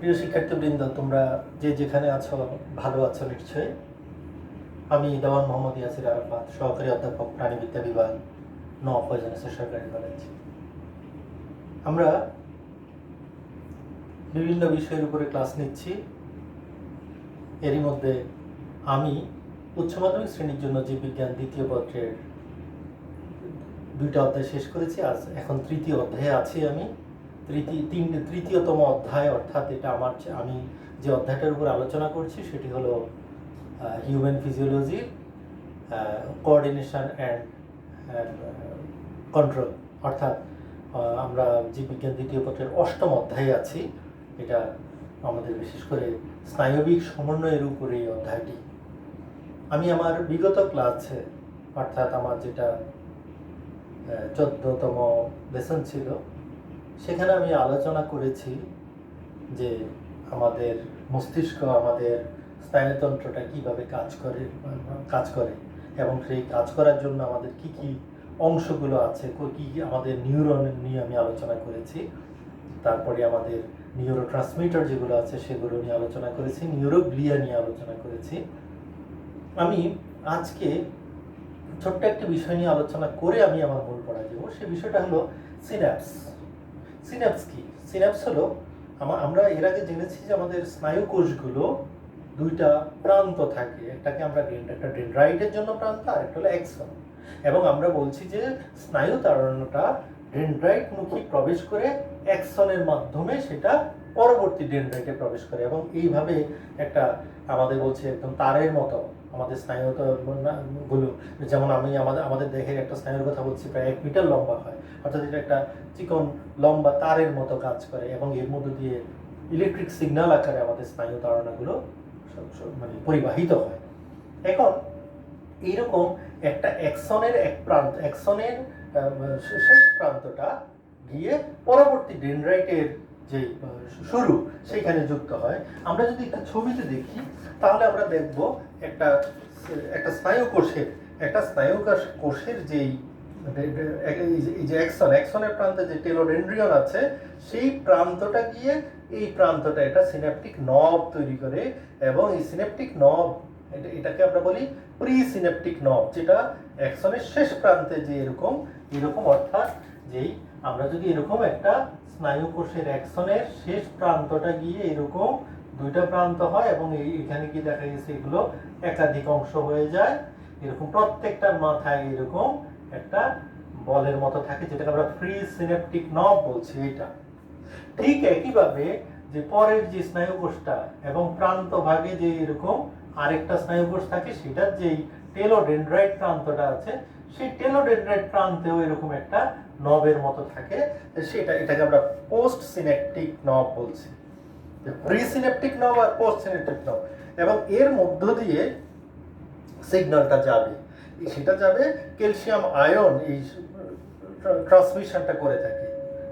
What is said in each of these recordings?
প্রিয় শিক্ষার্থীবৃন্দ, তোমরা যে যেখানে আছো ভালো আছো নিশ্চয়ই। আমি দেওয়ান মোহাম্মদ ইয়াসির আরাফাত, সহকারী অধ্যাপক, প্রাণীবিদ্যা বিভাগ, নওয়াজ সরকারি কলেজ। আমরা বিভিন্ন বিষয়ের উপরে ক্লাস নিচ্ছি। এরই মধ্যে আমি উচ্চ মাধ্যমিক শ্রেণীর জন্য জীববিজ্ঞান দ্বিতীয় পত্রের 2টা অধ্যায় শেষ করেছি। আজ এখন তৃতীয় অধ্যায়ে আছি আমি। তৃতীয়তম অধ্যায়, অর্থাৎ এটা আমি যে অধ্যায়টার উপর আলোচনা করছি সেটি হলো হিউম্যান ফিজিওলজির কোঅর্ডিনেশন অ্যান্ড কন্ট্রোল, অর্থাৎ আমরা জীববিজ্ঞান দ্বিতীয় পত্রের 8ম অধ্যায়ে আছি। এটা আমাদের বিশেষ করে স্নায়বিক সমন্বয়ের উপরে এই অধ্যায়টি। আমি আমার বিগত ক্লাসে, অর্থাৎ আমার যেটা 14তম লেসন ছিল, সেখানে আমি আলোচনা করেছি যে আমাদের মস্তিষ্ক, আমাদের স্নায়ুতন্ত্রটা কিভাবে কাজ করে এবং সেই কাজ করার জন্য আমাদের কি কি অংশগুলো আছে, কি কি আমাদের নিউরন নিয়ে আমি আলোচনা করেছি। তারপরে আমাদের নিউরোট্রান্সমিটার যেগুলো আছে সেগুলো নিয়ে আলোচনা করেছি, নিউরোগ্লিয়া নিয়ে আলোচনা করেছি। আমি আজকে ছোট্ট একটি বিষয় নিয়ে আলোচনা করে আমি আমার মূল পড়ায় যাব। সেই বিষয়টা হলো সিন্যাপস। সিন্যাপস কি? সিন্যাপস হলো, আমরা এর আগে জেনেছি যে আমাদের স্নায়ু কোষগুলো 2টা প্রান্ত থাকে। একটাকে আমরা একটা ডেনড্রাইটের জন্য প্রান্ত, আর একটা হলো এক্সন। এবং আমরা বলছি যে স্নায়ু তাড়নাটা ডেনড্রাইট মুখী প্রবেশ করে এক্সনের মাধ্যমে সেটা পরবর্তী ডেনড্রাইটে প্রবেশ করে, এবং এইভাবে একটা আমাদের বলছে একদম তারের মতো আমাদের স্নায়ুগুলো, যেমন আমি আমাদের দেহের একটা স্নায়ুর কথা বলছি, প্রায় 1 মিটার লম্বা হয়, অর্থাৎ এটা একটা চিকন লম্বা তারের মতো কাজ করে, এবং এর মধ্যে দিয়ে ইলেকট্রিক সিগন্যাল আকারে আমাদের স্নায়ু তাড়নাগুলো মানে পরিবাহিত হয়। এখন এইরকম একটা এক্সনের এক্সনের শেষ প্রান্তটা গিয়ে পরবর্তী ডেনড্রাইটের যে শুরু সেইখানে যুক্ত হয়। আমরা যদি একটা ছবিতে দেখি তাহলে আমরা দেখব একটা স্নায়ু কোষের যেই যে এক্সনের প্রান্তে যে টেলোডেন্ড্রিয়ন আছে, সেই প্রান্তটা গিয়ে এই প্রান্তটা এটা সিন্যাপটিক নব তৈরি করে, এবং এই সিন্যাপটিক নব এটাকে আমরা বলি প্রি সিন্যাপটিক নব, যেটা এক্সনের শেষ প্রান্তে যে এরকম, অর্থাৎ যেই আমরা যদি এরকম একটা স্নায়ু কোষের এক্সনের শেষ প্রান্তটা গিয়ে এরকম 2টা প্রান্ত হয়, এবং এখানে কি দেখা গেছে এগুলো একাধিক অংশ হয়ে যায়। এরকম প্রত্যেকটার মাথায় এরকম একটা বলের মতো থাকে, যেটাকে আমরা ফ্রি সিন্যাপটিক নব বলছি। এটা ঠিক একইভাবে যে পরের যে স্নায়ু কোষটা এবং প্রান্ত ভাগে যে এরকম আরেকটা স্নায়ু কোষ থাকে, সেটার যেই টেলোডেনড্রাইট প্রান্তটা আছে, সেই টেলোডেনড্রাইট প্রান্তেও এরকম একটা নবের মতো থাকে। এটাকে আমরা পোস্ট সিন্যাপটিক নব বলছি, প্রি সিন্যাপটিক নব আর পোস্ট সিন্যাপটিক নব। এবং এর মধ্য দিয়ে সিগন্যালটা যাবে, সেটা যাবে ক্যালসিয়াম আয়ন এই ট্রান্সমিশনটা করে থাকে।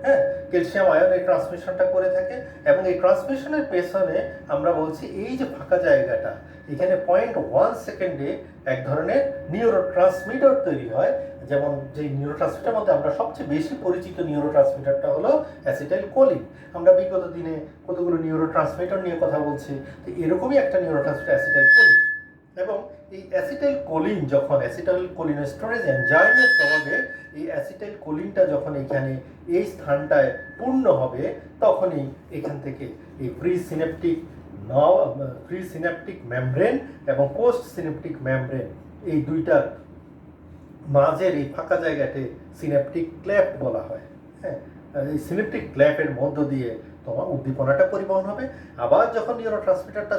হ্যাঁ, ক্যালসিয়াম আয়ন এই ট্রান্সমিশনটা করে থাকে, এবং এই ট্রান্সমিশনের পেছনে আমরা বলছি এই যে ফাঁকা জায়গাটা, এখানে 0.1 সেকেন্ডে এক ধরনের নিউরোট্রান্সমিটার তৈরি হয়। যেমন যে নিউরোট্রান্সমিটার মধ্যে আমরা সবচেয়ে বেশি পরিচিত নিউরোট্রান্সমিটারটা হলো অ্যাসিটাইল কোলিন। আমরা বিগত দিনে কতগুলো নিউরোট্রান্সমিটার নিয়ে কথা বলছি, তো এরকমই একটা নিউরোট্রান্সমিটার অ্যাসিটাইল কোলিন। এবং এই অ্যাসিটাইল কোলিন যখন অ্যাসিটাইল কোলিনেস্টোরেজ এনজাইমের প্রভাবে এই অ্যাসিটাইল কোলিনটা যখন এখানে এই স্থানটায় পূর্ণ হবে, তখনই এখান থেকে এই প্রি সিন্যাপটিক মেমব্রেন এবং পোস্ট সিন্যাপটিক মেমব্রেন, এই 2টার মাঝের এই ফাঁকা জায়গাতে সিন্যাপটিক ক্ল্যাপ বলা হয়। হ্যাঁ, এই সিন্যাপটিক ক্ল্যাপের মধ্য দিয়ে তোমার উদ্দীপনাটা পরিবহন হবে। আবার যখন নিউরোট্রান্সমিটারটা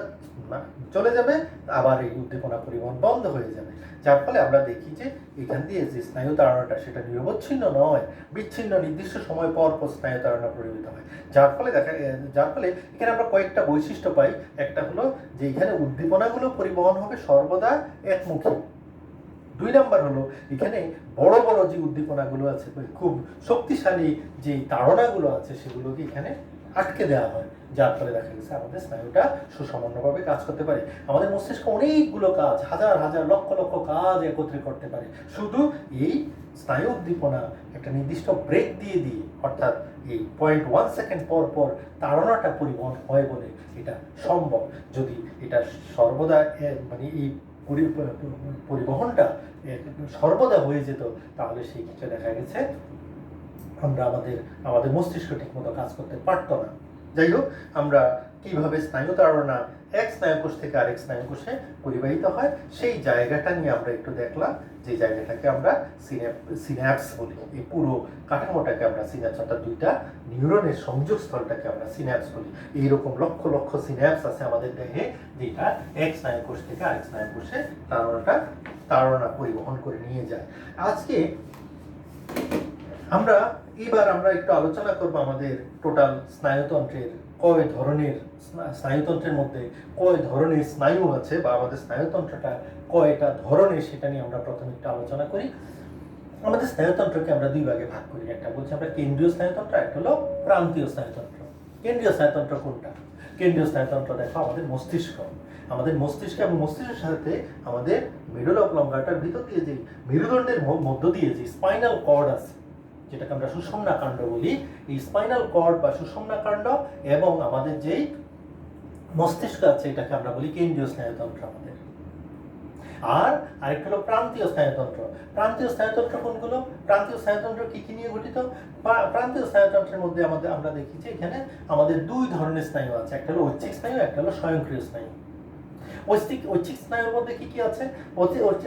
চলে যাবে, আবার এই উদ্দীপনা পরিবহন বন্ধ হয়ে যাবে, যার ফলে আমরা দেখি যে এখান দিয়ে যে স্নায়ু তাড়নাটা সেটা নিরবচ্ছিন্ন নয়, বিচ্ছিন্ন নির্দিষ্ট সময় পর পর স্নায়ু তাড়না পরিবর্তিত হয়। যার ফলে এখানে আমরা কয়েকটা বৈশিষ্ট্য পাই। একটা হলো যে এখানে উদ্দীপনাগুলো পরিবহন হবে সর্বদা একমুখী, 2 নাম্বার হলো এখানে বড় বড় যে উদ্দীপনাগুলো আছে, খুব শক্তিশালী যে তাড়নাগুলো আছে, সেগুলোকে এখানে আটকে দেওয়া হয়, যার ফলে দেখা গেছে আমাদের স্নায়ুটা সুসমন্বয়ভাবে কাজ করতে পারে। আমাদের মস্তিষ্ক অনেকগুলো কাজ, হাজার হাজার লক্ষ লক্ষ কাজ একত্রে করতে পারে, শুধু এই স্নায়ু উদ্দীপনা একটা নির্দিষ্ট ব্রেক দিয়ে দিয়ে, অর্থাৎ এই 0.1 সেকেন্ড পর পর তাড়নাটা পরিবহন হয় বলে এটা সম্ভব। যদি এটা সর্বদা মানে এই পরিবহনটা সর্বদা হয়ে যেত, তাহলে সেই ক্ষেত্রে দেখা গেছে আমরা আমাদের মস্তিষ্ক ঠিকমতো কাজ করতে পারতো না। যাই হোক, আমরা কিভাবে স্নায়ু তাড়না এক স্নায়ুকোষ থেকে আরেক স্নায়ুকোষে পরিবাহিত হয় সেই জায়গাটা নিয়ে আমরা একটু দেখলাম, যে জায়গাটাকে আমরা সিন্যাপস বলি। এই পুরো কাঠামোটাকে আমরা সিন্যাপস, অর্থাৎ দুইটা নিউরনের সংযোগ স্থলটাকে আমরা সিন্যাপস বলি। এইরকম লক্ষ লক্ষ সিন্যাপস আছে আমাদের দেহে, যেটা এক স্নায়ুকোষ থেকে আরেক স্নায়ুকোষে তাড়না পরিবহন করে নিয়ে যায়। আজকে এবার আমরা একটু আলোচনা করব আমাদের টোটাল স্নায়ুতন্ত্রের স্নায়ুতন্ত্রের মধ্যে কয় ধরনের স্নায়ু আছে, বা আমাদের স্নায়ুতন্ত্রটা কয়টা ধরনের, সেটা নিয়ে আমরা প্রথমে একটু আলোচনা করি। আমাদের স্নায়ুতন্ত্রকে আমরা দুই ভাগে ভাগ করি, একটা বলছি আমরা কেন্দ্রীয় স্নায়ুতন্ত্র, একটা হলো প্রান্তীয় স্নায়ুতন্ত্র। কেন্দ্রীয় স্নায়ুতন্ত্র কোনটা? কেন্দ্রীয় স্নায়ুতন্ত্র দেখো আমাদের মস্তিষ্ক। আমাদের মস্তিষ্ক এবং মস্তিষ্কের সাথে আমাদের মিডল অফ লম্বাটার ভিতর দিয়ে যে মেরুদণ্ডের মধ্য দিয়ে যে স্পাইনাল কর্ড আছে, যেটাকে আমরা সুষুম্না কাণ্ড বলি, এই স্পাইনাল কর্ড বা সুষুম্না কাণ্ড এবং আমাদের যেই মস্তিষ্ক আছে, এটাকে আমরা বলি কেন্দ্রীয় স্নায়ুতন্ত্র আমাদের। আর আরেকটা হলো প্রান্তীয় স্নায়ুতন্ত্র। প্রান্তীয় স্নায়ুতন্ত্র কোনগুলো? প্রান্তীয় স্নায়ুতন্ত্র কি কি নিয়ে গঠিত? প্রান্তীয় স্নায়ুতন্ত্রের মধ্যে আমরা দেখি যে এখানে আমাদের দুই ধরনের স্নায়ু আছে, একটা হলো ঐচ্ছিক স্নায়ু, একটা হলো স্বয়ংক্রিয় স্নায়ু। ঐচ্ছিক স্নায়ুর মধ্যে কি কি আছে?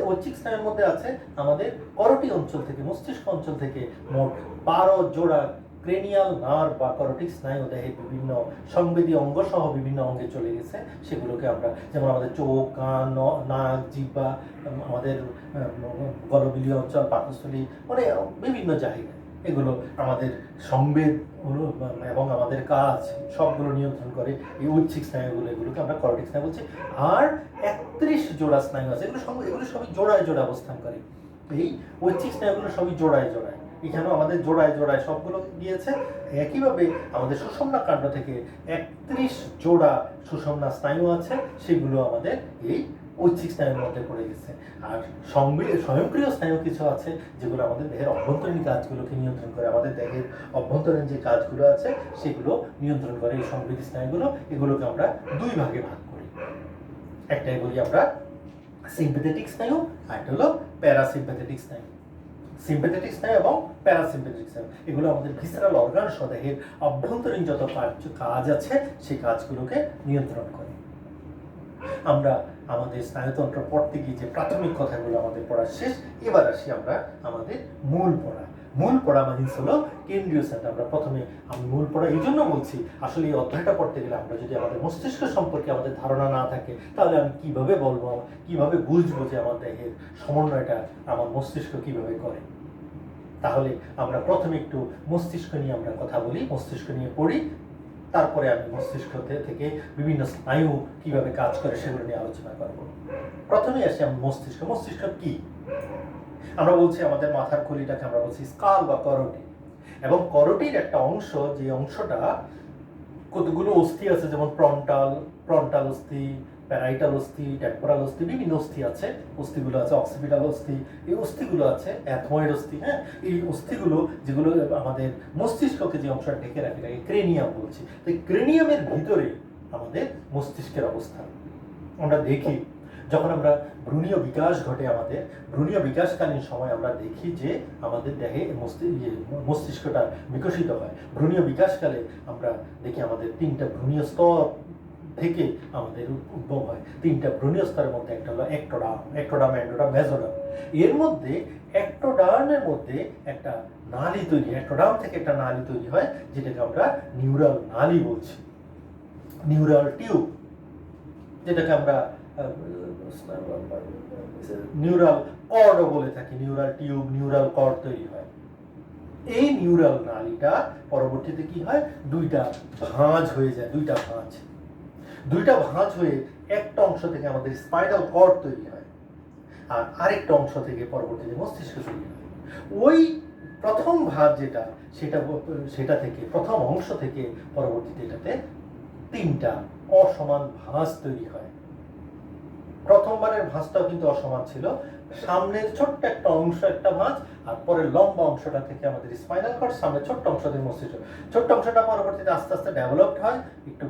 ঐচ্ছিক স্নায়ুর মধ্যে আছে আমাদের করোটি অঞ্চল থেকে, মস্তিষ্ক অঞ্চল থেকে মোট 12 জোড়া ক্রেনিয়াল নার্ভ বা করোটিক স্নায়ু দেহের বিভিন্ন সংবেদী অঙ্গ সহ বিভিন্ন অঙ্গে চলে গেছে। সেগুলোকে আমরা, যেমন আমাদের চোখ, কান, নাক, জিহ্বা, আমাদের গলবিলীয় অঞ্চল, পাকস্থলী, মানে বিভিন্ন জায়গায় এগুলো আমাদের সংবেদ এবং আমাদের কাজ সবগুলো নিয়ন্ত্রণ করে এই ঐচ্ছিক স্নায়ুগুলো। এগুলোকে আমরা করোটিক স্নায়ু বলছি। আর 31 জোড়া স্নায়ু আছে, এগুলো সবই জোড়ায় জোড়ায় অবস্থান করে। এই ঐচ্ছিক স্নায়ুগুলো সবই জোড়ায় জোড়ায়, এখানেও আমাদের জোড়ায় জোড়ায় সবগুলো দিয়েছে। একইভাবে আমাদের সুষুম্না কাণ্ড থেকে 31 জোড়া সুষুম্না স্নায়ু আছে, সেগুলো আমাদের এই ঐচ্ছিক স্নায়ুর মধ্যে পড়ে গেছে। আর স্বয়ংক্রিয় স্নায়ু কিছু আছে, যেগুলো আমাদের দেহের অভ্যন্তরীণ কাজগুলোকে নিয়ন্ত্রণ করে। আমাদের দেহের অভ্যন্তরীণ যে কাজগুলো আছে সেগুলো নিয়ন্ত্রণ করে এই সংবেদী স্নায়ুগুলো। এগুলোকে আমরা দুই ভাগে ভাগ করি, একটাই বলি আমরা সিম্প্যাথেটিক স্নায়ু, আর একটা হলো প্যারাসিম্প্যাথেটিক স্নায়ু। সিম্প্যাথেটিক স্নায়ু এবং প্যারাসিম্প্যাথেটিক স্নায়ু, এগুলো আমাদের ভিসেরাল অর্গান সহ দেহের অভ্যন্তরীণ যত কাজ আছে সেই কাজগুলোকে নিয়ন্ত্রণ করে। আমরা আমাদের স্নায়ুতন্ত্র পড়তে গিয়ে যে প্রাথমিক কথাগুলো আমাদের পড়া শেষ, এবার আসি আমরা আমাদের মূল পড়া মানে হলো কেন্দ্রীয় স্নায়ু। আমি মূল পড়া এই জন্য বলছি, আসলে এই অধ্যায়টা পড়তে গেলে আমরা যদি আমাদের মস্তিষ্ক সম্পর্কে আমাদের ধারণা না থাকে, তাহলে আমি কিভাবে বলবো, কিভাবে বুঝবো যে আমার দেহের সমন্বয়টা আমার মস্তিষ্ক কিভাবে করে? তাহলে আমরা প্রথমে একটু মস্তিষ্ক নিয়ে আমরা কথা বলি, মস্তিষ্ক নিয়ে পড়ি, তারপরে আমি মস্তিষ্ক থেকে বিভিন্ন স্নায়ু কিভাবে কাজ করে সেগুলো নিয়ে আলোচনা করব। প্রথমে আসি আমি মস্তিষ্ক কি? আমরা বলছি আমাদের মাথার খুলিটাকে আমরা বলছি স্কাল বা করোটি, এবং করোটির একটা অংশ, যে অংশটা কতগুলো অস্থি আছে, যেমন ফ্রন্টাল অস্থি, প্যারাইটাল অস্থি, টেম্পোরাল অস্থি, বিভিন্ন অস্থি আছে। অস্থিগুলো আছে অক্সিপিটাল অস্থি, এই অস্থিগুলো আছে অ্যাথময়েড অস্থি। হ্যাঁ, এই অস্থিগুলো যেগুলো আমাদের মস্তিষ্ককে যে অংশটা ঢেকে রাখে, এটাকে ক্রেনিয়াম বলছি। তো ক্রেনিয়ামের ভিতরে আমাদের মস্তিষ্কের অবস্থান। আমরা দেখি যখন আমরা ভ্রূণীয় বিকাশ ঘটে, আমাদের ভ্রূণীয় বিকাশকালীন সময় আমরা দেখি যে আমাদের দেহে মস্তিষ্কটা বিকশিত হয়। ভ্রূণীয় বিকাশকালে আমরা দেখি আমাদের 3টা ভ্রূণীয় স্তর থেকে আমাদের উদ্ভব হয়। 3টা ভ্রূণীয় স্তরের মধ্যে একটা হলো একটোডার্ম, এন্ডোডার্ম, মেসোডার্ম। এর মধ্যে একটোডার্মের মধ্যে একটা নালী তৈরি, একটোডার্ম থেকে একটা নালী তৈরি হয়, যেটাকে আমরা নিউরাল নালী বলছি, নিউরাল টিউব, যেটাকে আমরা নিউরাল কর্ডও বলে থাকি। নিউরাল টিউব, নিউরাল কর্ড তৈরি হয়। এই নিউরাল নালীটা পরবর্তীতে কি হয়, দুইটা ভাঁজ হয়ে যায়। দুইটা ভাঁজ হয়ে একটা অংশ থেকে আমাদের স্পাইনাল কর্ড তৈরি হয়। আর আরেকটা অংশ থেকে পরবর্তীতে মস্তিষ্ক তৈরি হয়। ওই প্রথম ভাগ যেটা সেটা থেকে প্রথম অংশ থেকে পরবর্তীতে এটাতে তিনটা অসমান ভাঁজ তৈরি হয়। প্রথমবারের ভাঁজটাও কিন্তু অসমান ছিল, সামনের ছোট্ট একটা অংশ একটা ভাঁজ, আর পরের লম্বা অংশটা থেকে আমাদের স্পাইনাল কর্ড, সামনে ছোট্ট অংশ থেকে মস্তিষ্ক। ছোট্ট অংশটা পরবর্তীতে আস্তে আস্তে ডেভেলপড হয়, একটু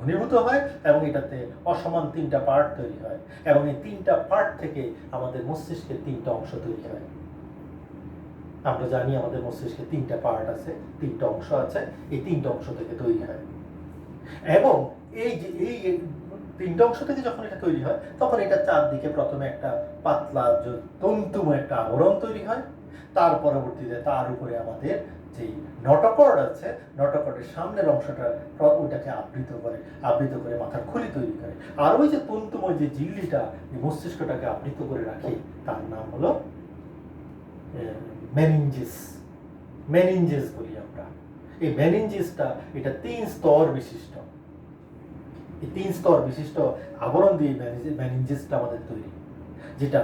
ঘনীভূত হয় এবং এটাতে অসমান তিনটা পার্ট তৈরি হয়, এবং এই তিনটা পার্ট থেকে আমাদের মস্তিষ্কের তিনটা অংশ তৈরি হয়। আমরা জানি আমাদের মস্তিষ্কে তিনটা পার্ট আছে, তিনটা অংশ আছে, এই তিনটা অংশ থেকে তৈরি হয়। এবং এই যে এই তিনটা অংশ থেকে যখন এটা তৈরি হয় তখন এটা চারদিকে প্রথমে একটা পাতলা তন্তুময় একটা আবরণ তৈরি হয়, তার পরবর্তীতে তার উপরে আমাদের যে নটোকর্ড আছে, নটোকর্ডের সামনের অংশটা ওইটাকে আবৃত করে মাথার খুলি তৈরি করে। আর ওই যে তন্তুময় যে ঝিল্লিটা এই মস্তিষ্কটাকে আবৃত করে রাখে তার নাম হলো মেনিনজিস বলি আমরা। এই মেনিনজিসটা এটা 3 স্তর বিশিষ্ট, এই 3 স্তর বিশিষ্ট আবরণ দিয়ে মেনিনজিসটা আমাদের তৈরি, যেটা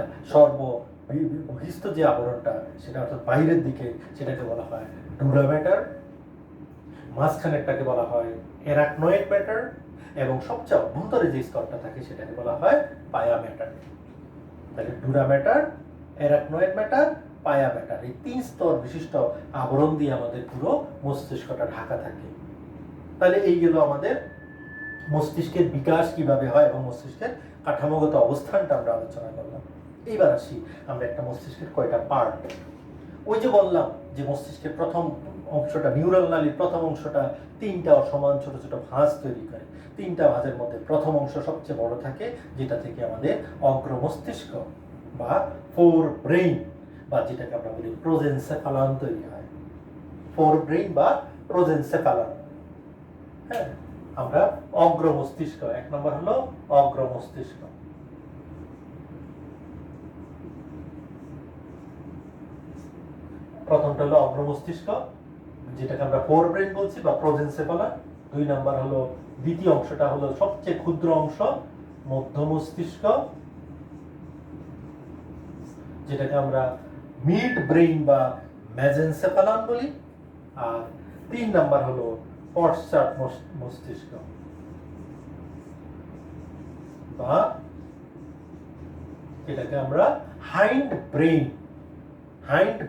বহিস্থ যে আবরণটা সেটা অর্থাৎ বাইরের দিকে সেটাকে বলা হয় ডুরা ম্যাটার, মাঝখানেরটাকে বলা হয় অ্যারাকনয়েড ম্যাটার, এবং সবচেয়ে অভ্যন্তরে যে স্তরটা থাকে সেটাকে বলা হয় পায়া ম্যাটার। তাহলে ডুরা ম্যাটার, অ্যারাকনয়েড ম্যাটার, পায়া ম্যাটার, এই 3 স্তর বিশিষ্ট আবরণ দিয়ে আমাদের পুরো মস্তিষ্কটা ঢাকা থাকে। তাহলে এই গেল আমাদের মস্তিষ্কের বিকাশ কিভাবে হয় এবং মস্তিষ্কের কাঠামোগত অবস্থানটা আমরা আলোচনা করলাম। এইবার আসি আমরা একটা মস্তিষ্কের কয়টা পার্ট। ওই যে বললাম যে মস্তিষ্কের প্রথম অংশটা, নিউরাল নালীর প্রথম অংশটা তিনটা অসমান ছোট ছোট ভাঁজ তৈরি করে। তিনটা ভাঁজের মধ্যে প্রথম অংশ সবচেয়ে বড় থাকে, যেটা থেকে আমাদের অগ্র মস্তিষ্ক বা ফোর ব্রেইন বা যেটাকে আমরা বলি প্রোজেনসেফালন তৈরি হয়। ফোর ব্রেইন বা প্রোজেনসেফালন। হ্যাঁ, আমরা অগ্র মস্তিষ্ক, এক নম্বর হলো অগ্র মস্তিষ্ক। প্রথমটা হলো অগ্র মস্তিষ্ক, যেটাকে আমরা ফোর ব্রেইন বলছি বা প্রোজেনসেফালন। 2 নম্বর হলো, দ্বিতীয় অংশটা হলো সবচেয়ে ক্ষুদ্র অংশ, মধ্য মস্তিষ্ক, যেটাকে আমরা মিড ব্রেইন বা মেজেনসেফালন বলি। আর 3 নম্বর হলো পশ্চাৎ মস্তিষ্ক বা যেটাকে আমরা হাইন্ড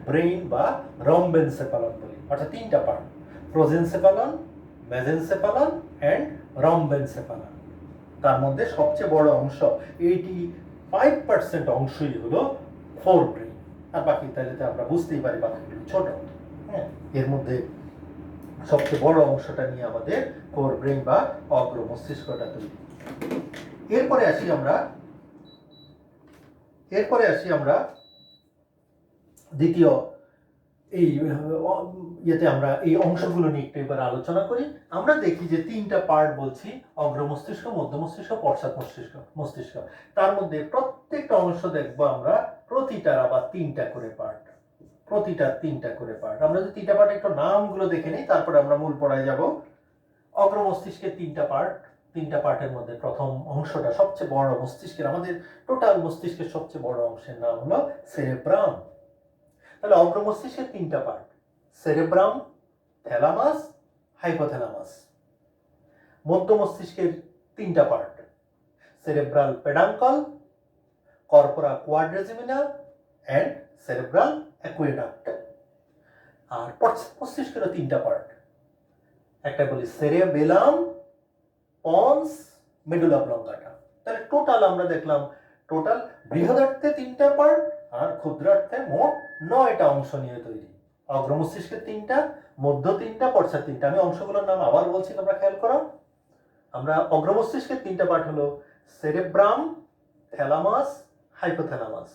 ব্রেইন বা রম্বেনসেফালন বলি। অর্থাৎ তিনটা পার্ট, প্রোজেনসেফালন, মেজেনসেফালন এন্ড রম্বেনসেফালন। তার মধ্যে সবচেয়ে বড় অংশ 85% অংশই হলো ফোর ব্রেইন, আর বাকি তাহলে আমরা বুঝতেই পারি বাকিগুলো ছোট। হ্যাঁ, এর মধ্যে সবচেয়ে বড় অংশটা নিয়ে আমাদের ফোর ব্রেইন বা অগ্র মস্তিষ্কটা তৈরি। এরপরে আসি আমরা দ্বিতীয় এই ইয়েতে আমরা এই অংশগুলো নিয়ে একটু এবার আলোচনা করি। আমরা দেখি যে তিনটা পার্ট বলছি, অগ্র মস্তিষ্ক, মধ্য মস্তিষ্ক, পশ্চাৎ মস্তিষ্ক। তার মধ্যে প্রত্যেকটা অংশ দেখবো আমরা প্রতিটার আবার তিনটা করে পার্ট। আমরা যদি তিনটা পার্ট একটু নামগুলো দেখে নিই, তারপরে আমরা মূল পড়ায় যাব। অগ্র মস্তিষ্কের তিনটা পার্টের মধ্যে প্রথম অংশটা সবচেয়ে বড় মস্তিষ্কের, আমাদের টোটাল মস্তিষ্কের সবচেয়ে বড় অংশের নাম হলো সেরেব্রাম। তাহলে অগ্র মস্তিষ্কের তিনটা পার্ট, সেরেব্রাম, থ্যালামাস, হাইপোথ্যালামাস। মধ্য মস্তিষ্কের তিনটা part, cerebral peduncle, corpora quadrigemina and cerebral aqueduct. আর পশ্চাৎ মস্তিষ্কেরও তিনটা পার্ট, একটা বলি সেরেবেলাম, পন্স, মেডুলা অবলঙ্গাটা। তাহলে টোটাল আমরা দেখলাম, টোটাল বৃহদার্থে তিনটা পার্ট আর ক্ষুদ্রার্থে মোট 9টা অংশ নিয়ে তৈরি। অগ্র মস্তিষ্কের তিনটা, মধ্য তিনটা, পশ্চাৎ তিনটা। আমি অংশগুলোর নাম আবার বলছি, তোমরা খেয়াল করো। আমরা অগ্র মস্তিষ্কের তিনটা পার্ট হলো সেরেব্রাম, থ্যালামাস, হাইপোথ্যালামাস।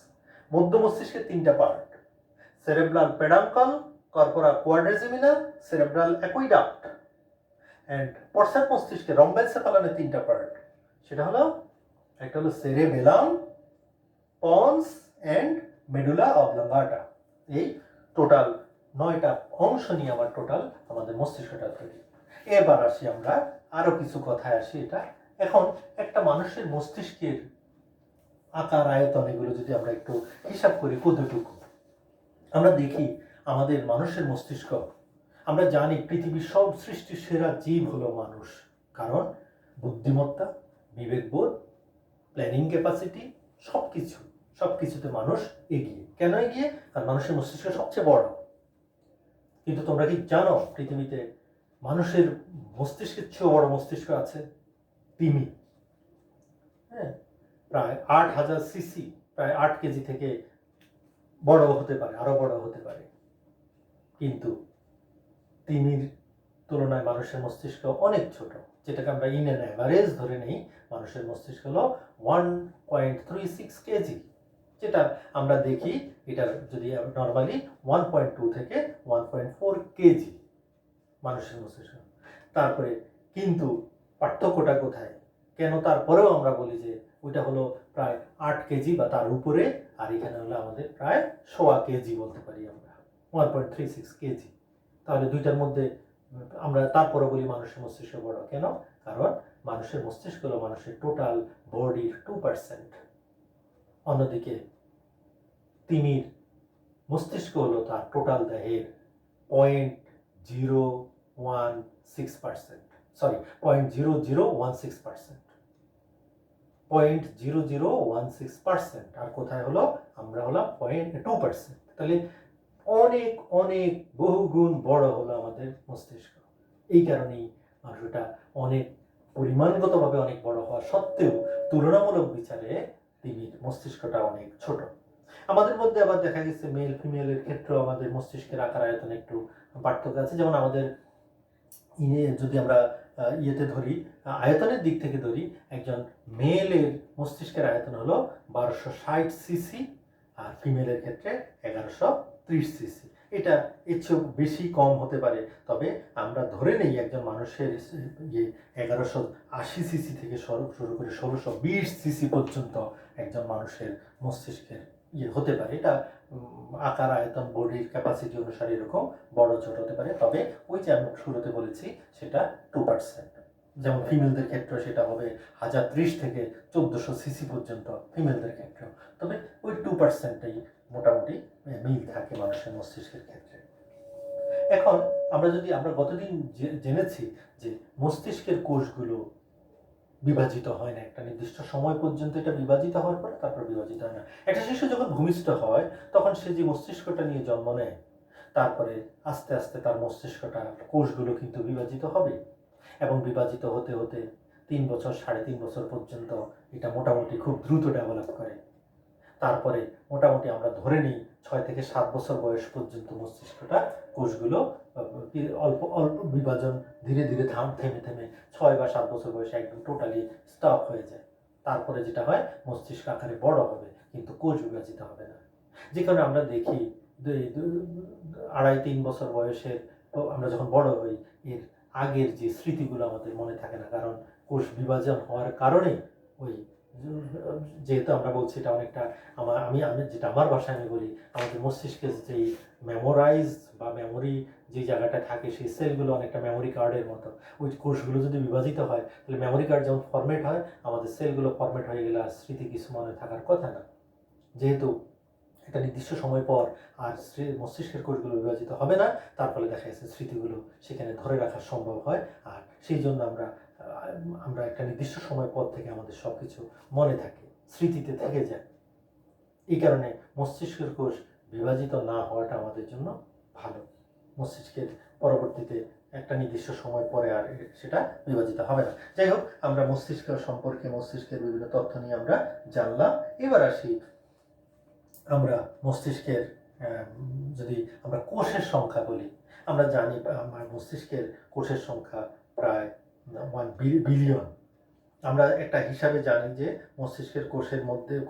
মধ্য মস্তিষ্কের তিনটা part, cerebral peduncle, corpora quadrigemina, cerebral aqueduct. And পশ্চাৎ মস্তিষ্কে রম্বেনসেফালনের তিনটা পার্ট, সেটা হলো একটা হলো cerebellum, pons and medulla oblongata. এই টোটাল 9টা অংশ নিয়ে আমার টোটাল আমাদের মস্তিষ্কটা তৈরি। এবার আসি আমরা আরো কিছু কথায় আসি। এটা এখন একটা মানুষের মস্তিষ্কের আকার আয়তন এগুলো যদি আমরা একটু হিসাব করি কতটুকু, আমরা দেখি আমাদের মানুষের মস্তিষ্ক, আমরা জানি পৃথিবীর সব সৃষ্টির সেরা জীব হলো মানুষ, কারণ বুদ্ধিমত্তা, বিবেকবোধ, প্ল্যানিং ক্যাপাসিটি, সবকিছুতে মানুষ এগিয়ে। কেন এগিয়ে? কারণ মানুষের মস্তিষ্ক সবচেয়ে বড়। কিন্তু তোমরা কি জানো পৃথিবীতে মানুষের মস্তিষ্কের চেয়েও বড় মস্তিষ্ক আছে? তিমি, হ্যাঁ, প্রায় 8,000 সিসি, প্রায় 8 কেজি থেকে বড় হতে পারে, আরো বড় হতে পারে। কিন্তু তিমির তুলনায় মানুষের মস্তিষ্ক অনেক ছোট, যেটাকে আমরা ইন অ্যান অ্যাভারেজ ধরে নেই। মানুষের মস্তিষ্ক হলো 1.36 কেজি, যেটা আমরা দেখি এটার যদি নর্মালি 1.2 থেকে 1.4 কেজি মানুষের মস্তিষ্ক। তারপরে কিন্তু পার্থক্যটা কোথায়? কেন তারপরেও আমরা বলি যে ওইটা হলো প্রায় 8 কেজি বা তার উপরে, আর এখানে হলো আমাদের প্রায় 1.25 কেজি বলতে পারি আমরা, 1.36 কেজি। তাহলে দুইটার মধ্যে আমরা তারপরে বলি মানুষের মস্তিষ্ক বড়। কেন? কারণ মানুষের মস্তিষ্ক হলো মানুষের টোটাল বডির 2%। অন্যদিকে তিমির মস্তিষ্ক হলো তার টোটাল দেহের 0.016%, সরি 0.0016%, 0.0016%। আর কোথায় হলো? আমরা হলাম 0.2%। তাহলে অনেক অনেক বহুগুণ বড় হলো আমাদের মস্তিষ্ক। এই কারণেই মানুষটা অনেক পরিমাণগতভাবে অনেক বড় হওয়া সত্ত্বেও তুলনামূলক বিচারে তিমির মস্তিষ্কটা অনেক ছোট। আমাদের মধ্যে আবার দেখা গেছে মেল ফিমেলের ক্ষেত্রেও আমাদের মস্তিষ্কের আকার আয়তন একটু পার্থক্য আছে। যেমন আমাদের যদি আমরা ইয়েতে ধরি, আয়তনের দিক থেকে ধরি, একজন মেলের মস্তিষ্কের আয়তন হলো 1260 সিসি, আর ফিমেলের ক্ষেত্রে 1130 সিসি। এটা এর চেয়েও বেশি কম হতে পারে, তবে আমরা ধরে নেই একজন মানুষের 1180 সিসি থেকে শুরু করে 1620 সিসি পর্যন্ত একজন মানুষের মস্তিষ্কের হতে পারে। এটা আকার আয়তন বডির ক্যাপাসিটি অনুসারে এরকম বড় ছোট হতে পারে। তবে ওই যে আমি শুরুতে বলেছি সেটা 2%। যেমন ফিমেলদের ক্ষেত্রে সেটা হবে 1030 থেকে 1400 সিসি পর্যন্ত ফিমেলদের ক্ষেত্রেও। তবে ওই 2%টাই মোটামুটি মিল থাকে মানুষের মস্তিষ্কের ক্ষেত্রে। এখন আমরা গতদিন জেনেছি যে মস্তিষ্কের কোষগুলো বিভাজিত হয় না, একটা নির্দিষ্ট সময় পর্যন্ত এটা বিভাজিত হওয়ার পরে তারপর বিভাজিত হয় না। একটা শিশু যখন ভূমিষ্ঠ হয় তখন সে যে মস্তিষ্কটা নিয়ে জন্ম নেয়, তারপরে আস্তে আস্তে তার মস্তিষ্কটা কোষগুলো কিন্তু বিভাজিত হবে, এবং বিভাজিত হতে হতে 3 বছর 3.5 বছর পর্যন্ত এটা মোটামুটি খুব দ্রুত ডেভেলপ করে। তারপরে মোটামুটি আমরা ধরে নিই 6 থেকে 7 বছর বয়স পর্যন্ত মস্তিষ্কটা কোষগুলো অল্প অল্প বিভাজন ধীরে ধীরে থেমে থেমে 6 বা 7 বছর বয়সে একদম টোটালি স্টপ হয়ে যায়। তারপরে যেটা হয়, মস্তিষ্ক আকারে বড় হবে কিন্তু কোষ বিভাজিত হবে না। যে কারণে আমরা দেখি 2.5-3 বছর বয়সের আমরা যখন বড় হই, এর আগের যে স্মৃতিগুলো আমাদের মনে থাকে না, কারণ কোষ বিভাজন হওয়ার কারণে ওই যেহেতু আমরা বলছি এটা অনেকটা আমি যেটা আমার ভাষায় আমি বলি, আমাদের মস্তিষ্কের যেই মেমোরাইজ বা মেমোরি যে জায়গাটা থাকে, সেই সেলগুলো অনেকটা মেমোরি কার্ডের মতো। ওই কোষগুলো যদি বিভাজিত হয় তাহলে মেমোরি কার্ড যেমন ফরম্যাট হয়, আমাদের সেলগুলো ফরম্যাট হয়ে গেলে আর স্মৃতি কিছু মনে থাকার কথা না। যেহেতু একটা নির্দিষ্ট সময় পর আর মস্তিষ্কের কোষগুলো বিভাজিত হবে না, তার ফলে দেখা যাচ্ছে স্মৃতিগুলো সেখানে ধরে রাখা সম্ভব হয়। আর সেই জন্য আমরা একটা নির্দিষ্ট সময় পর থেকে আমাদের সব কিছু মনে থাকে, স্মৃতিতে থেকে যায়। এই কারণে মস্তিষ্কের কোষ বিভাজিত না হওয়াটা আমাদের জন্য ভালো। মস্তিষ্কের পরবর্তীতে একটা নির্দিষ্ট সময় পরে আর সেটা বিভাজিত হবে না। যাই হোক, আমরা মস্তিষ্ক সম্পর্কে, মস্তিষ্কের বিভিন্ন তথ্য নিয়ে আমরা জানলাম। এবার আসি আমরা মস্তিষ্কের যদি আমরা কোষের সংখ্যা বলি, আমরা জানি আমার মস্তিষ্কের কোষের সংখ্যা প্রায় 1 বিলিয়ন। আমরা একটা হিসাবে জানি যে মস্তিষ্কের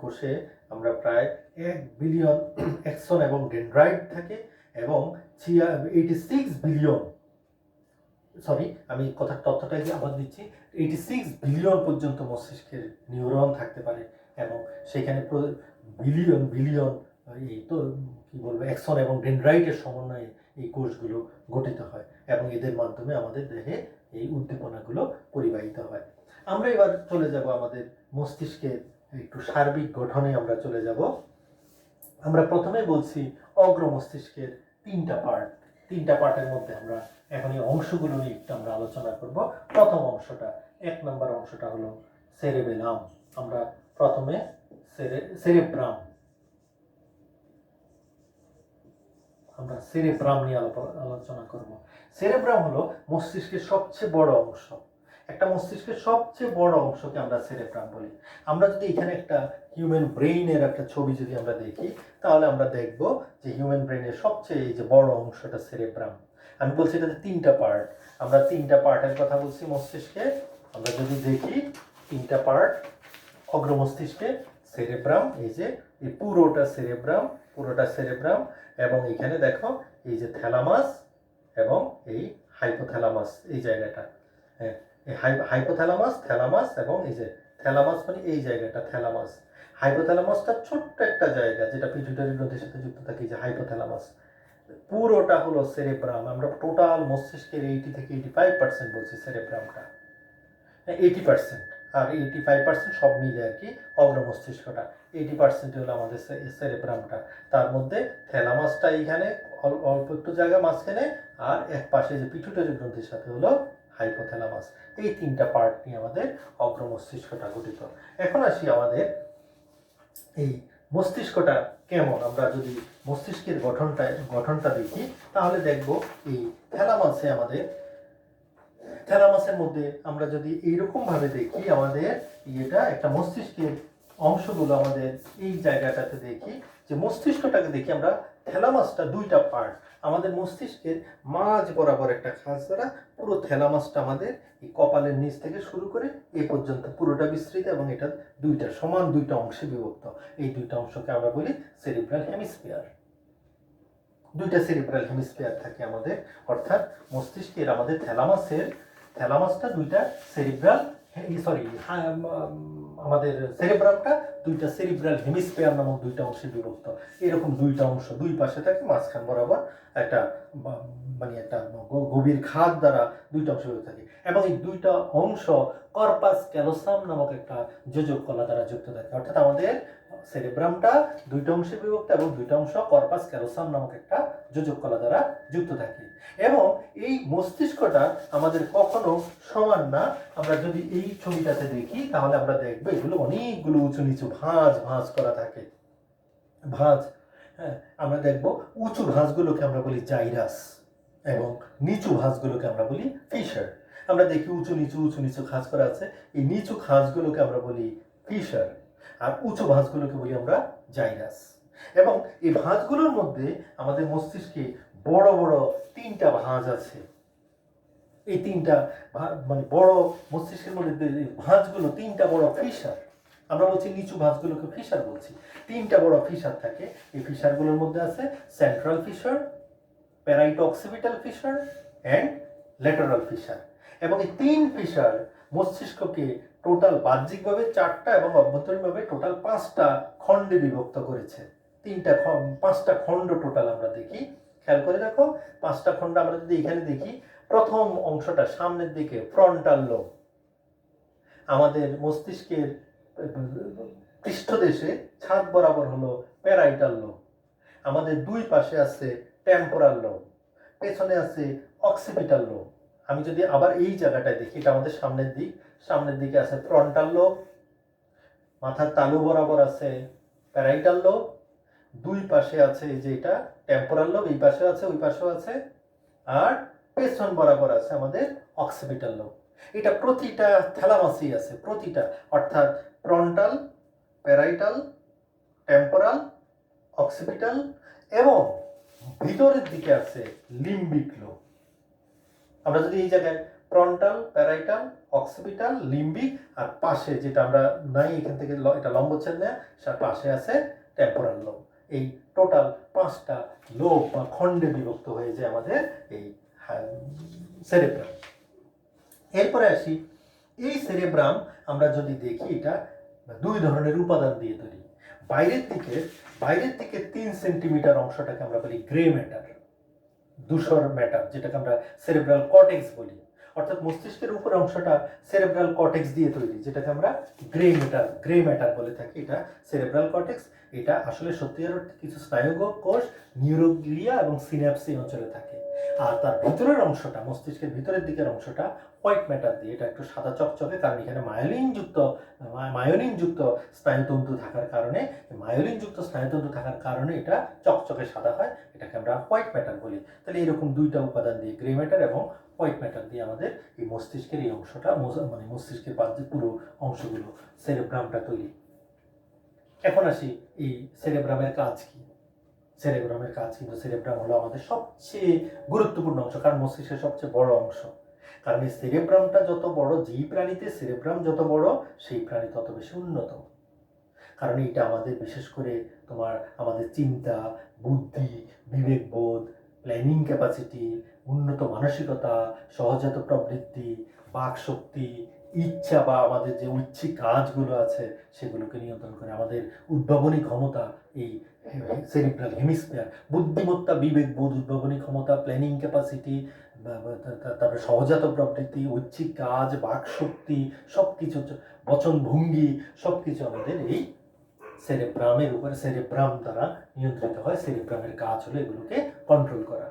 কোষে আমরা প্রায় 1 বিলিয়ন অ্যাক্সন এবং ডেনড্রাইট থাকে, এবং 86 বিলিয়ন, সরি আমি তথ্যটাই আবার দিচ্ছি, 86 বিলিয়ন পর্যন্ত মস্তিষ্কের নিউরন থাকতে পারে, এবং সেখানে বিলিয়ন বিলিয়ন এই তো কি বলবো অ্যাক্সন এবং ডেনড্রাইটের সমন্বয়ে এই কোষগুলো গঠিত হয়, এবং এদের মাধ্যমে আমাদের দেহে এই উদ্দীপনাগুলো পরিবাহিত হয়। আমরা এবার চলে যাব আমাদের মস্তিষ্কের একটু সার্বিক গঠনে আমরা চলে যাব। আমরা প্রথমে বলছি অগ্র মস্তিষ্কের তিনটা পার্টের মধ্যে আমরা এখন এই অংশগুলো নিয়ে একটু আমরা আলোচনা করব। প্রথম অংশটা, 1 নম্বর অংশটা হলো সেরেবেলাম। আমরা প্রথমে সেরেব্রাম নিয়ে আলোচনা করব। সেরেব্রাম হলো মস্তিষ্কের সবচেয়ে বড় অংশ। একটা মস্তিষ্কের সবচেয়ে বড় অংশকে আমরা সেরেব্রাম বলি। আমরা যদি এখানে একটা হিউম্যান ব্রেইনের একটা ছবি যদি আমরা দেখি, তাহলে আমরা দেখব যে হিউম্যান ব্রেইনের সবচেয়ে এই যে বড় অংশটা সেরেব্রাম। আমি বলছি এটাতে 3টা পার্ট। আমরা 3টা পার্টের কথা বলছি মস্তিষ্কে। আমরা যদি দেখি 3টা পার্ট অগ্র মস্তিষ্কে, সেরেব্রাম, এই যে এই পুরোটা সেরেব্রাম, এবং এখানে দেখো এই যে থ্যালামাস এবং এই হাইপোথ্যালামাস, এই জায়গাটা, হ্যাঁ, এই থ্যালামাস এবং এই যে থ্যালামাস মানে এই জায়গাটা থ্যালামাস। হাইপোথ্যালামাসটা ছোট্ট একটা জায়গা যেটা পিটুইটারি গ্রন্থির সাথে যুক্ত থাকে, এই যে হাইপোথ্যালামাস। পুরোটা হলো সেরেব্রাম। আমরা টোটাল মস্তিষ্কের 80 থেকে 85% বলছি সেরেব্রামটা, 80%, আর 85% সব মিলে আর কি অগ্র মস্তিষ্কটা। 80% হলো আমাদের সেরেব্রামটা। তার মধ্যে থ্যালামাসটা এইখানে অল্প একটু জায়গা মাঝখানে, আর এক পাশে যে পিটুইটারি গ্রন্থির সাথে হলো হাইপোথ্যালামাস। এই 3টা পার্ট নিয়ে আমাদের অগ্র মস্তিষ্কটা গঠিত। এখন আসি আমাদের এই মস্তিষ্কটা কেমন। আমরা যদি মস্তিষ্কের গঠনটা দেখি, তাহলে দেখব এই থ্যালামাসের মধ্যে আমরা যদি এইরকম ভাবে দেখি, আমাদের এটা একটা মস্তিষ্কের অংশগুলো আমাদের এই জায়গাটাতে দেখি, যে মস্তিষ্কটাকে দেখি আমরা, থ্যালামাসটা 2টা পার্ট। আমাদের মস্তিষ্কের মাঝ বরাবর একটা খাঁজ দ্বারা পুরো থ্যালামাসটা আমাদের এই কপালের নিচ থেকে শুরু করে এ পর্যন্ত পুরোটা বিস্তৃত, এবং এটা সমান 2টা অংশে বিভক্ত। এই 2টা অংশকে আমরা বলি সেরিব্রাল হেমিস্ফিয়ার। 2টা সেরিব্রাল হেমিস্ফিয়ার থাকে আমাদের, অর্থাৎ মস্তিষ্কের আমাদের থ্যালামাসটা 2টা সেরিব্রাল, আমাদের সেরেব্রামটা 2টা সেরিব্রাল হেমিস্ফিয়ার নামক 2টা অংশে বিভক্ত। এরকম 2টা অংশ দুই পাশে থাকে, মাঝখান বরাবর একটা মানে একটা গভীর খাদ দ্বারা 2টা অংশ বিভক্ত থাকে, এবং এই 2টা অংশ কর্পাস ক্যালোসাম নামক একটা যোজক কলা দ্বারা যুক্ত থাকে। অর্থাৎ আমাদের সেরেব্রামটা 2টা অংশে বিভক্ত এবং 2টা অংশ কর্পাস ক্যালোসাম নামক একটা যোজক কলা দ্বারা যুক্ত থাকে। এবং এই মস্তিষ্কটা আমাদের কখনো সমান না। আমরা যদি এই ছবিটাতে দেখি, তাহলে আমরা দেখবো এগুলো অনেকগুলো উঁচু নিচু ভাঁজ করা থাকে। হ্যাঁ, আমরা দেখবো উঁচু ভাঁজগুলোকে আমরা বলি জাইরাস, এবং নিচু ভাঁজগুলোকে আমরা বলি ফিশার। আমরা দেখি উঁচু নিচু খাঁজ করা আছে, এই নিচু খাঁজগুলোকে আমরা বলি ফিশার, আর উঁচু ভাঁজগুলোকে বলি আমরা জাইরাস। এবং এই ভাঁজগুলোর মধ্যে আমাদের মস্তিষ্কে বড় বড় 3টা ভাঁজ আছে। এই 3টা মানে বড় মস্তিষ্কের মধ্যে ভাঁজগুলো 3টা বড় ফিশার। আমরা বলছি নিচু ভাঁজগুলোকে ফিশার বলছি। 3টা বড় ফিশার থাকে। এই ফিশারগুলোর মধ্যে আছে central fissure, parieto occipital fissure and lateral fissure. এবং এই 3 ফিশার মস্তিষ্ককে টোটাল বাহ্যিকভাবে 4টা এবং অভ্যন্তরীণভাবে টোটাল 5টা খণ্ডে বিভক্ত করেছে। 5টা খণ্ড টোটাল আমরা দেখি। খেয়াল করে দেখো, 5টা খণ্ড আমরা যদি এখানে দেখি, প্রথম অংশটা সামনের দিকে ফ্রন্টাল লোব, আমাদের মস্তিষ্কের পৃষ্ঠদেশে ছাদ বরাবর হলো প্যারাইটাল লোব, আমাদের দুই পাশে আছে টেম্পোরাল লোব, পেছনে আছে অক্সিপিটাল লোব। আমি যদি আবার এই জায়গাটায় দেখি, এটা আমাদের সামনের দিকে আছে ফ্রন্টাল লোব, মাথার তালু বরাবর আছে প্যারাইটাল লোব, দুই পাশে আছে এই যে এটা টেম্পোরাল লোব, এই পাশে আছে ওই পাশেও আছে, আর পেছন বরাবর আছে আমাদের অক্সিপিটাল লোব। এটা প্রতিটা থ্যালামাসেই আছে, প্রতিটা, অর্থাৎ ফ্রন্টাল, প্যারাইটাল, টেম্পোরাল, অক্সিপিটাল, এবং ভিতরের দিকে আছে লিম্বিক লোব। আমরা যদি এই জায়গায় ফ্রন্টাল, প্যারাইটাল, অক্সিপিটাল, লিম্বিক, আর পাশে যেটা আমরা নাই এখান থেকে এটা লম্বচ্ছেদ নেয়, তার পাশে আছে টেম্পোরাল লোব। এই টোটাল 5টা লোব বা খণ্ডে বিভক্ত হয়ে যায় আমাদের এই সেরেব্রাম। এরপরে আসি, এই সেরেব্রাম আমরা যদি দেখি, এটা 2 ধরনের উপাদান দিয়ে তৈরি। বাইরের দিকে 3 সেন্টিমিটার অংশটাকে আমরা বলি গ্রে ম্যাটার, ধূসর ম্যাটার, যেটাকে আমরা সেরেব্রাল কর্টেক্স বলি। অর্থাৎ মস্তিষ্কের উপর অংশটা সেরেব্রাল কর্টেক্স দিয়ে তৈরি, যেটাকে আমরা গ্রে ম্যাটার বলে থাকি। এটা সেরেব্রাল কর্টেক্স। এটা আসলে সত্যিকার অর্থে কিছু স্নায়ু কোষ, নিউরোগ্লিয়া এবং সিন্যাপস এই অঞ্চলে থাকে। আর তার ভিতরের অংশটা, মস্তিষ্কের ভিতরের দিকের অংশটা হোয়াইট ম্যাটার দিয়ে, এটা একটু সাদা চকচকে, কারণ এখানে মায়োলিনযুক্ত স্নায়ুতন্তু থাকার কারণে এটা চকচকে সাদা হয়। এটাকে আমরা হোয়াইট ম্যাটার বলি। তাহলে এরকম দুইটা উপাদান দিয়ে, গ্রে ম্যাটার এবং হোয়াইট ম্যাটার দিয়ে আমাদের এই মস্তিষ্কের এই অংশটা, মানে মস্তিষ্কের বাহ্যে পুরো অংশগুলো, সেরেব্রামটা তৈরি। এখন আসি এই সেরেব্রামের কাজ কি। সেরেব্রামের কাজ কিন্তু, সেরেব্রাম হলো আমাদের সবচেয়ে গুরুত্বপূর্ণ অংশ, কারণ মস্তিষ্কের সবচেয়ে বড় অংশ। কারণ এই সেরেব্রামটা যত বড়, যেই প্রাণীতে সেরেব্রাম যত বড়, সেই প্রাণী তত বেশি উন্নত। কারণ এটা আমাদের বিশেষ করে আমাদের চিন্তা, বুদ্ধি, বিবেকবোধ, প্ল্যানিং ক্যাপাসিটি, উন্নত মানসিকতা, সহজাত প্রবৃত্তি, বাকশক্তি, ইচ্ছা বা আমাদের যে ঐচ্ছিক কাজগুলো আছে সেগুলোকে নিয়ন্ত্রণ করে। আমাদের উদ্ভাবনী ক্ষমতা এই সেরিব্রাল হেমিস্ফিয়ার, বুদ্ধিমত্তা, বিবেকবোধ, উদ্ভাবনী ক্ষমতা, প্ল্যানিং ক্যাপাসিটি, তারপরে সহজাত প্রবৃত্তি, ঐচ্ছিক কাজ, বাকশক্তি, সব কিছু, বচন ভঙ্গি, সব কিছু আমাদের এই সেরেব্রাম দ্বারা নিয়ন্ত্রিত হয়। সেরেব্রামের কাজ হলো এগুলোকে কন্ট্রোল করা।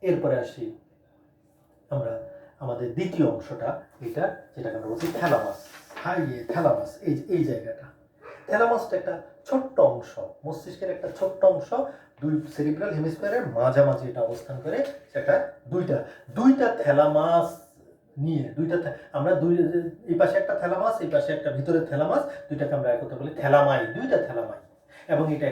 এরপরে আসি আমরা আমাদের দ্বিতীয় অংশটা, এটা যেটাকে আমরা বলছি থ্যালামাস। এই জায়গাটা, থ্যালামাসটা একটা ছোট্ট অংশ, মস্তিষ্কের একটা ছোট্ট অংশ, দুই সেরিব্রাল হেমিস্ফিয়ারের মাঝামাঝি এটা অবস্থান করে। সেটা দুইটা থ্যালামাস নিয়ে, আমরা এই পাশে একটা থ্যালামাস, এই পাশে একটা ভিতরের থ্যালামাস, দুইটাকে আমরা একত্রে বলি দুইটা থ্যালামাই। এবং এটা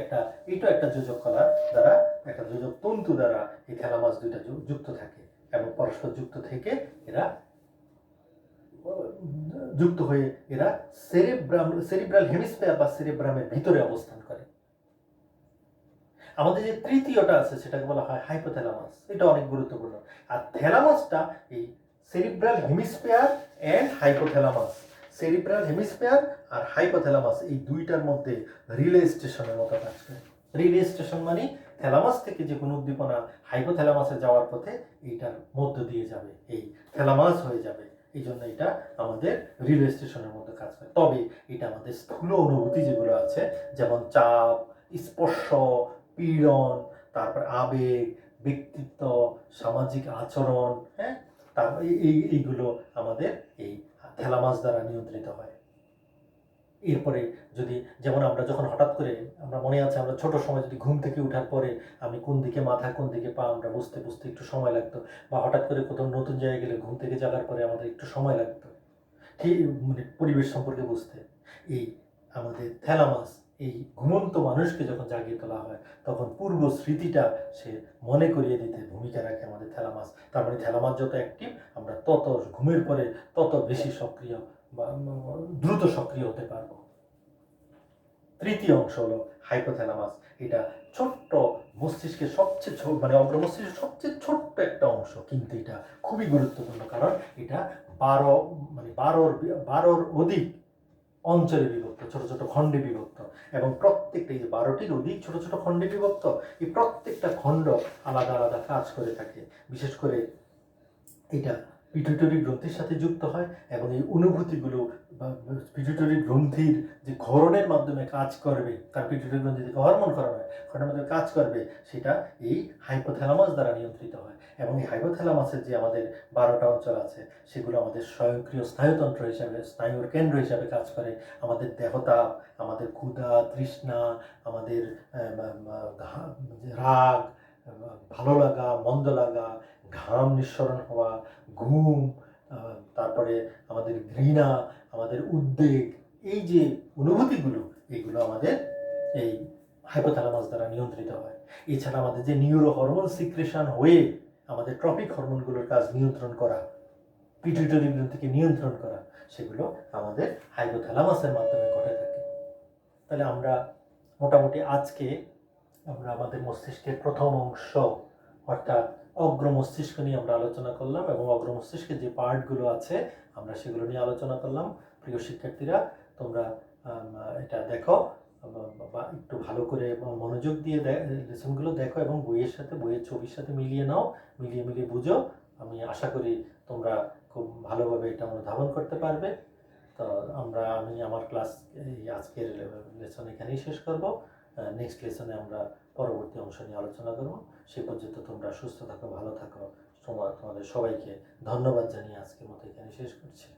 একটা যোজক কলা দ্বারা, একটা যোজক তন্তু দ্বারা এই থ্যালামাস দুইটা যুক্ত থাকে এবং পরস্পর যুক্ত থেকে এরা সেরিব্রাল হেমিস্ফিয়ার বা সেরেব্রামের ভিতরে অবস্থান করে। আমাদের যে তৃতীয়টা আছে সেটাকে বলা হয় হাইপোথ্যালামাস। এটা অনেক গুরুত্বপূর্ণ। আর থ্যালামাসটা এই cerebral hemisphere and hypothalamus, cerebral hemisphere আর হাইপোথ্যালামাস, এই দুইটার মধ্যে রিলে স্টেশনের মতো কাজ করে। রিলে স্টেশন মানে থ্যালামাস থেকে যে কোনো উদ্দীপনা হাইপোথ্যালামাসে যাওয়ার পথে এইটার মধ্য দিয়ে যাবে, এই থ্যালামাস হয়ে যাবে। এই জন্য এটা আমাদের রিলে স্টেশনের মতো কাজ করে। তবে এটা আমাদের স্থূল অনুভূতি যেগুলো আছে, যেমন চাপ, স্পর্শ, পীড়ন, তারপর আবেগ, ব্যক্তিত্ব, সামাজিক আচরণ, হ্যাঁ, তারপর এইগুলো আমাদের এই থ্যালামাস দ্বারা নিয়ন্ত্রিত হয়। এরপরে যদি, যেমন আমরা যখন হঠাৎ করে, আমরা মনে আছে আমরা ছোট সময় যদি ঘুম থেকে উঠার পরে আমি কোন দিকে মাথা কোন দিকে পা আমরা বুঝতে একটু সময় লাগতো, বা হঠাৎ করে কোথাও নতুন জায়গায় গেলে ঘুম থেকে জাগার পরে আমাদের একটু সময় লাগতো ঠিক মানে পরিবেশ সম্পর্কে বুঝতে। এই আমাদের থ্যালামাস এই ঘুমন্ত মানুষকে যখন জাগিয়ে তোলা হয় তখন পূর্ব স্মৃতিটা সে মনে করিয়ে দিতে ভূমিকা রাখে আমাদের থ্যালামাস। তার মানে থ্যালামাস যত অ্যাক্টিভ, আমরা তত ঘুমের পরে তত বেশি সক্রিয় বা দ্রুত সক্রিয় হতে পারবো। তৃতীয় অংশ হলো হাইপোথ্যালামাস। এটা ছোট্ট মস্তিষ্কের সবচেয়ে অগ্র মস্তিষ্কের সবচেয়ে ছোট্ট একটা অংশ, কিন্তু এটা খুবই গুরুত্বপূর্ণ, কারণ এটা 12র অধিক অঞ্চলে বিভক্ত, ছোট ছোট খণ্ডে বিভক্ত, এবং প্রত্যেকটা এই যে 12টির অধিক ছোট ছোট খণ্ডে বিভক্ত, এই প্রত্যেকটা খণ্ড আলাদা আলাদা কাজ করে থাকে। বিশেষ করে এটা পিটুইটারি গ্রন্থির সাথে যুক্ত হয় এবং এই অনুভূতিগুলো পিটুইটারি গ্রন্থির যে ঘরণের মাধ্যমে কাজ করবে, তার পিটুইটারি গ্রন্থি থেকে হরমোন করা হয়, ঘরণের মাধ্যমে কাজ করবে, সেটা এই হাইপোথ্যালামাস দ্বারা নিয়ন্ত্রিত হয়। এবং এই হাইপোথ্যালামাসের যে আমাদের 12টা অঞ্চল আছে সেগুলো আমাদের স্বয়ংক্রিয় স্নায়ুতন্ত্র হিসাবে, স্নায়ুর কেন্দ্র হিসাবে কাজ করে। আমাদের দেহতাপ, আমাদের ক্ষুধা, তৃষ্ণা, আমাদের রাগ, ভালো লাগা, মন্দ লাগা, ঘাম নিঃসরণ হওয়া, ঘুম, তারপরে আমাদের ঘৃণা, আমাদের উদ্বেগ, এই যে অনুভূতিগুলো, এগুলো আমাদের এই হাইপোথ্যালামাস দ্বারা নিয়ন্ত্রিত হয়। এছাড়া আমাদের যে নিউরো হরমোন সিক্রেশন হয়ে আমাদের ট্রপিক হরমোনগুলোর কাজ নিয়ন্ত্রণ করা, পিটুইটারি গ্রন্থিকে নিয়ন্ত্রণ করা, সেগুলো আমাদের হাইপোথ্যালামাসের মাধ্যমে ঘটে থাকে। তাহলে আমরা মোটামুটি আজকে আমরা আমাদের মস্তিষ্কের প্রথম অংশ অর্থাৎ অগ্র মস্তিষ্ক নিয়ে আমরা আলোচনা করলাম, এবং অগ্র মস্তিষ্কের যে পার্টগুলো আছে আমরা সেগুলো নিয়ে আলোচনা করলাম। প্রিয় শিক্ষার্থীরা, তোমরা এটা দেখো বা একটু ভালো করে মনোযোগ দিয়ে লেসনগুলো দেখো এবং বইয়ের ছবির সাথে মিলিয়ে নাও, মিলিয়ে বুঝো। আমি আশা করি তোমরা খুব ভালোভাবে এটা অনুধাবন করতে পারবে। তো আমি আমার ক্লাস এই আজকের লেসন এখানেই শেষ করব। নেক্সট লেসনে আমরা পরবর্তী অংশ নিয়ে আলোচনা করব। সে পর্যন্ত তোমরা সুস্থ থাকো, ভালো থাকো। তোমাদের সবাইকে ধন্যবাদ জানিয়ে আজকের মতো এখানে শেষ করছি।